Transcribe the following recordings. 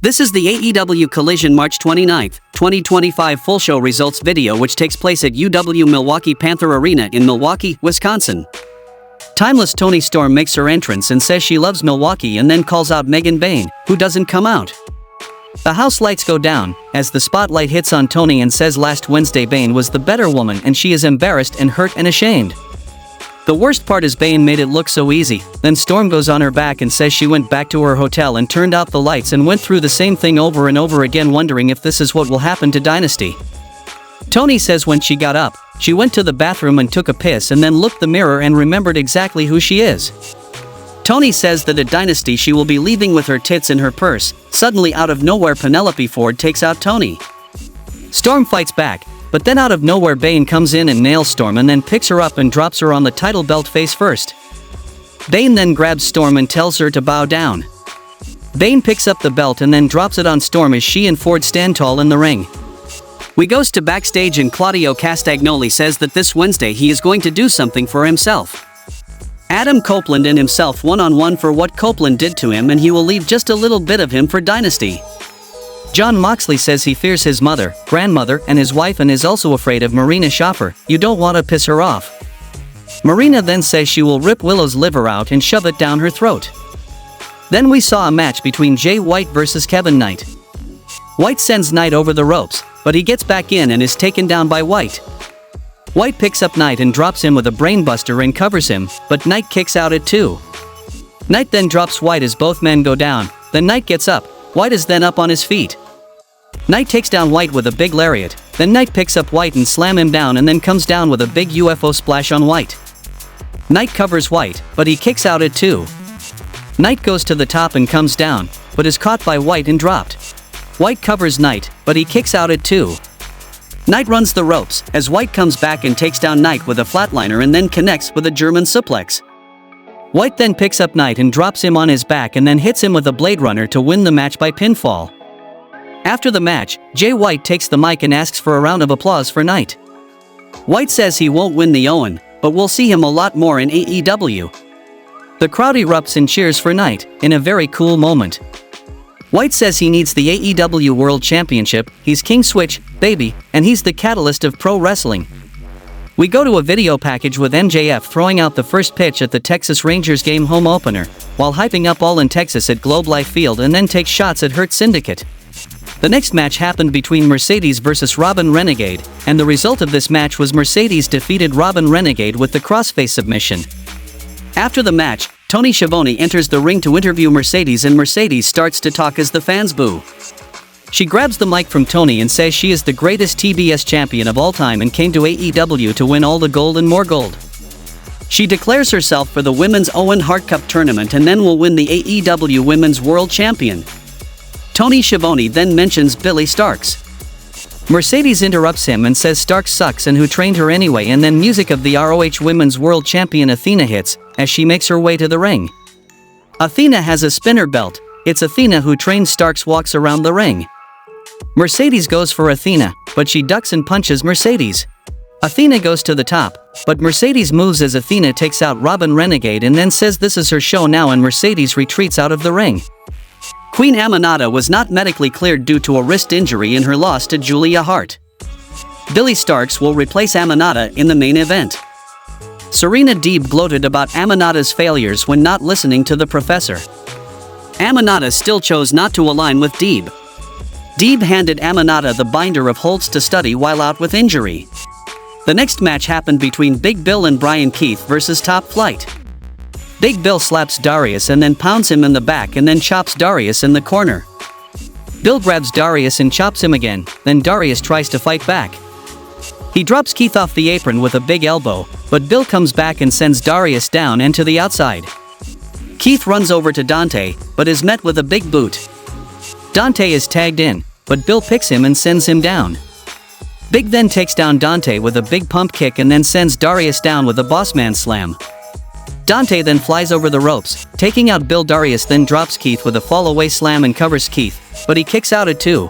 This is the AEW Collision March 29, 2025 full show results video which takes place at UW Milwaukee Panther Arena in Milwaukee, Wisconsin. Timeless Toni Storm makes her entrance and says she loves Milwaukee and then calls out Bane, who doesn't come out. The house lights go down, as the spotlight hits on Toni and says last Wednesday Bane was the better woman and she is embarrassed and hurt and ashamed. The worst part is Bane made it look so easy, then Storm goes on her back and says she went back to her hotel and turned out the lights and went through the same thing over and over again wondering if this is what will happen to Dynasty. Toni says when she got up, she went to the bathroom and took a piss and then looked the mirror and remembered exactly who she is. Toni says that at Dynasty she will be leaving with her tits in her purse. Suddenly out of nowhere Penelope Ford takes out Toni. Storm fights back, but then out of nowhere Bane comes in and nails Storm and then picks her up and drops her on the title belt face first. Bane then grabs Storm and tells her to bow down. Bane picks up the belt and then drops it on Storm as she and Ford stand tall in the ring. We goes to backstage and Claudio Castagnoli says that this Wednesday he is going to do something for himself. Adam Copeland and himself one-on-one for what Copeland did to him and he will leave just a little bit of him for Dynasty. John Moxley says he fears his mother, grandmother and his wife and is also afraid of Marina Schaffer. You don't want to piss her off. Marina then says she will rip Willow's liver out and shove it down her throat. Then we saw a match between Jay White versus Kevin Knight. White sends Knight over the ropes, but he gets back in and is taken down by White. White picks up Knight and drops him with a brainbuster and covers him, but Knight kicks out at 2. Knight then drops White as both men go down, then Knight gets up. White is then up on his feet. Knight takes down White with a big lariat, then Knight picks up White and slam him down and then comes down with a big UFO splash on White. Knight covers White, but he kicks out at 2. Knight goes to the top and comes down, but is caught by White and dropped. White covers Knight, but he kicks out at 2. Knight runs the ropes, as White comes back and takes down Knight with a flatliner and then connects with a German suplex. White then picks up Knight and drops him on his back and then hits him with a Blade Runner to win the match by pinfall. After the match, Jay White takes the mic and asks for a round of applause for Knight. White says he won't win the Owen, but we'll see him a lot more in AEW. The crowd erupts and cheers for Knight, in a very cool moment. White says he needs the AEW World Championship, he's King Switch, baby, and he's the catalyst of pro wrestling. We go to a video package with MJF throwing out the first pitch at the Texas Rangers game home opener, while hyping up All in Texas at Globe Life Field and then takes shots at Hurt Syndicate. The next match happened between Mercedes versus Robin Renegade, and the result of this match was Mercedes defeated Robin Renegade with the crossface submission. After the match, Tony Schiavone enters the ring to interview Mercedes and Mercedes starts to talk as the fans boo. She grabs the mic from Tony and says she is the greatest TBS champion of all time and came to AEW to win all the gold and more gold. She declares herself for the Women's Owen Hart Cup tournament and then will win the AEW Women's World Champion. Tony Schiavone then mentions Billie Starkz. Mercedes interrupts him and says Starkz sucks and who trained her anyway, and then music of the ROH Women's World Champion Athena hits, as she makes her way to the ring. Athena has a spinner belt. It's Athena who trained Starkz walks around the ring. Mercedes goes for Athena, but she ducks and punches Mercedes. Athena goes to the top, but Mercedes moves as Athena takes out Robin Renegade and then says this is her show now and Mercedes retreats out of the ring. Queen Aminata was not medically cleared due to a wrist injury in her loss to Julia Hart. Billie Starkz will replace Aminata in the main event. Serena Deeb gloated about Aminata's failures when not listening to the professor. Aminata still chose not to align with Deeb. Deeb handed Aminata the binder of Holtz to study while out with injury. The next match happened between Big Bill and Brian Keith versus Top Flight. Big Bill slaps Darius and then pounds him in the back and then chops Darius in the corner. Bill grabs Darius and chops him again, then Darius tries to fight back. He drops Keith off the apron with a big elbow, but Bill comes back and sends Darius down and to the outside. Keith runs over to Dante, but is met with a big boot. Dante is tagged in, but Bill picks him and sends him down. Big then takes down Dante with a big pump kick and then sends Darius down with a bossman slam. Dante then flies over the ropes, taking out Bill. Darius then drops Keith with a fall-away slam and covers Keith, but he kicks out at 2.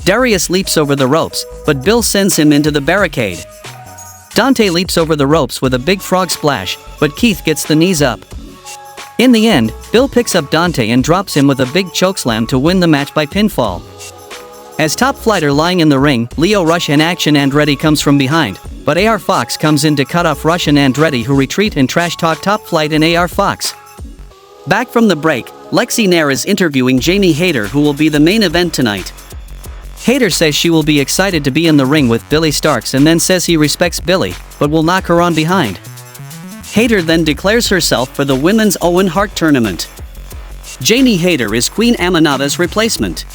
Darius leaps over the ropes, but Bill sends him into the barricade. Dante leaps over the ropes with a big frog splash, but Keith gets the knees up. In the end, Bill picks up Dante and drops him with a big chokeslam to win the match by pinfall. As Top Flight are lying in the ring, Lio Rush and Action Andretti comes from behind, but AR Fox comes in to cut off Rush and Andretti, who retreat and trash talk Top Flight and AR Fox. Back from the break, Lexi Nair is interviewing Jamie Hayter, who will be the main event tonight. Hayter says she will be excited to be in the ring with Billie Starkz and then says he respects Billie, but will knock her on behind. Hayter then declares herself for the Women's Owen Hart Tournament. Jamie Hayter is Queen Aminata's replacement.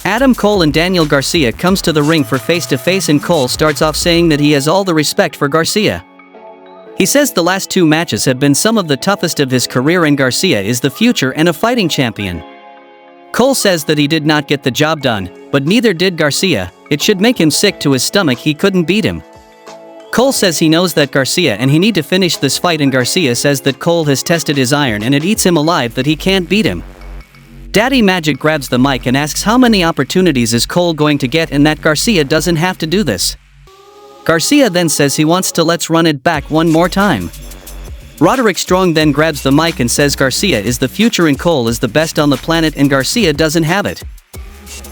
Adam Cole and Daniel Garcia comes to the ring for face-to-face, and Cole starts off saying that he has all the respect for Garcia. He says the last 2 matches have been some of the toughest of his career and Garcia is the future and a fighting champion. Cole says that he did not get the job done, but neither did Garcia. It should make him sick to his stomach he couldn't beat him. Cole says he knows that Garcia and he need to finish this fight, and Garcia says that Cole has tested his iron and it eats him alive that he can't beat him. Daddy Magic grabs the mic and asks how many opportunities is Cole going to get and that Garcia doesn't have to do this. Garcia then says he wants to let's run it back one more time. Roderick Strong then grabs the mic and says Garcia is the future and Cole is the best on the planet and Garcia doesn't have it.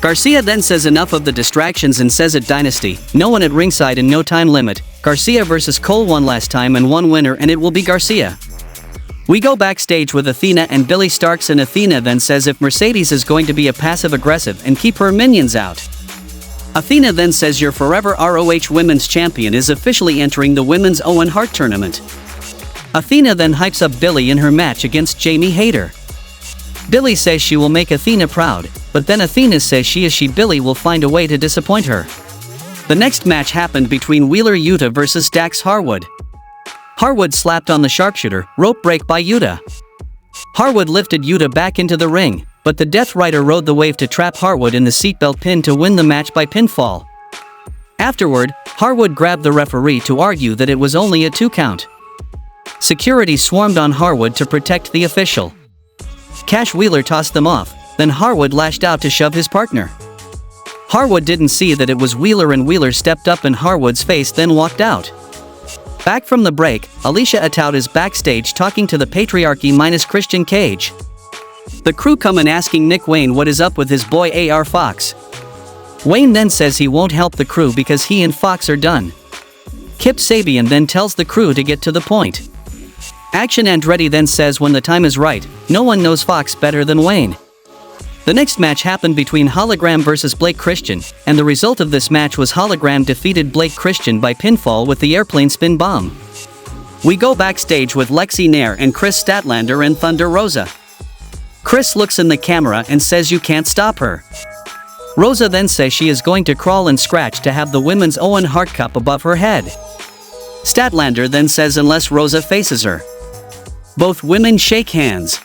Garcia then says enough of the distractions and says at Dynasty, no one at ringside and no time limit, Garcia versus Cole won last time and one winner and it will be Garcia. We go backstage with Athena and Billie Starkz, and Athena then says if Mercedes is going to be a passive-aggressive and keep her minions out. Athena then says your forever ROH Women's Champion is officially entering the Women's Owen Hart Tournament. Athena then hypes up Billie in her match against Jamie Hayter. Billie says she will make Athena proud, but then Athena says Billie will find a way to disappoint her. The next match happened between Wheeler Yuta versus Dax Harwood. Harwood slapped on the sharpshooter, rope break by Yuta. Harwood lifted Yuta back into the ring, but the Death Rider rode the wave to trap Harwood in the seatbelt pin to win the match by pinfall. Afterward, Harwood grabbed the referee to argue that it was only a 2 count. Security swarmed on Harwood to protect the official. Cash Wheeler tossed them off, then Harwood lashed out to shove his partner. Harwood didn't see that it was Wheeler and Wheeler stepped up in Harwood's face then walked out. Back from the break, Alicia Atout is backstage talking to the Patriarchy minus Christian Cage. The crew come in asking Nick Wayne what is up with his boy AR Fox. Wayne then says he won't help the crew because he and Fox are done. Kip Sabian then tells the crew to get to the point. Action Andretti then says when the time is right, no one knows Fox better than Wayne. The next match happened between Hologram versus Blake Christian, and the result of this match was Hologram defeated Blake Christian by pinfall with the airplane spin bomb. We go backstage with Lexi Nair and Chris Statlander and Thunder Rosa. Chris looks in the camera and says you can't stop her. Rosa then says she is going to crawl and scratch to have the Women's Owen Hart Cup above her head. Statlander then says unless Rosa faces her. Both women shake hands.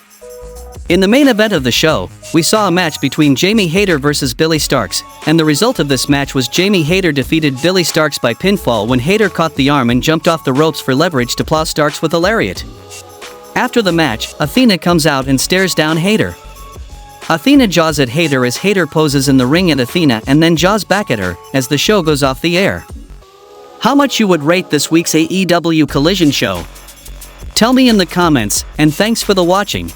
In the main event of the show, we saw a match between Jamie Hayter versus Billie Starkz, and the result of this match was Jamie Hayter defeated Billie Starkz by pinfall when Hayter caught the arm and jumped off the ropes for leverage to plow Starkz with a lariat. After the match, Athena comes out and stares down Hayter. Athena jaws at Hayter as Hayter poses in the ring at Athena and then jaws back at her as the show goes off the air. How much you would rate this week's AEW Collision show? Tell me in the comments, and thanks for the watching.